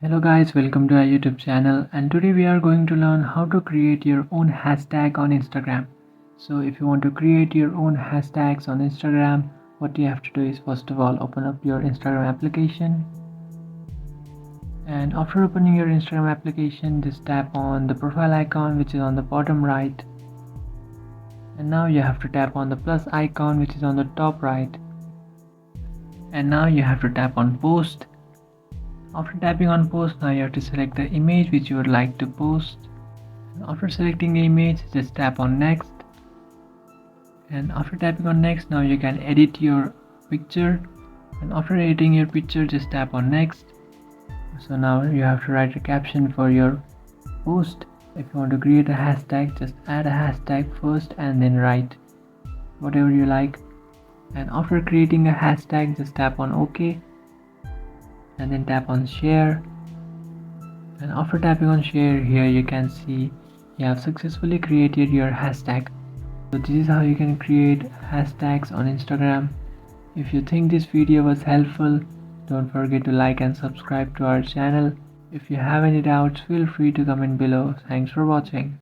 Hello guys, welcome to our YouTube channel, and today we are going to learn how to create your own hashtag on Instagram. So if you want to create your own hashtags on Instagram, what you have to do is first of all open up your Instagram application, and after opening your Instagram application just tap on the profile icon which is on the bottom right, and now you have to tap on the plus icon which is on the top right, and now you have to tap on post. After tapping on post, now you have to select the image which you would like to post. After selecting the image, just tap on next, and after tapping on next, now you can edit your picture, and after editing your picture just tap on next. So now you have to write a caption for your post. If you want to create a hashtag, just add a hashtag first and then write whatever you like, and after creating a hashtag just tap on OK and then tap on share, and after tapping on share, here you can see you have successfully created your hashtag. So this is how you can create hashtags on Instagram. If you think this video was helpful, don't forget to like and subscribe to our channel. If you have any doubts, feel free to comment below. Thanks for watching.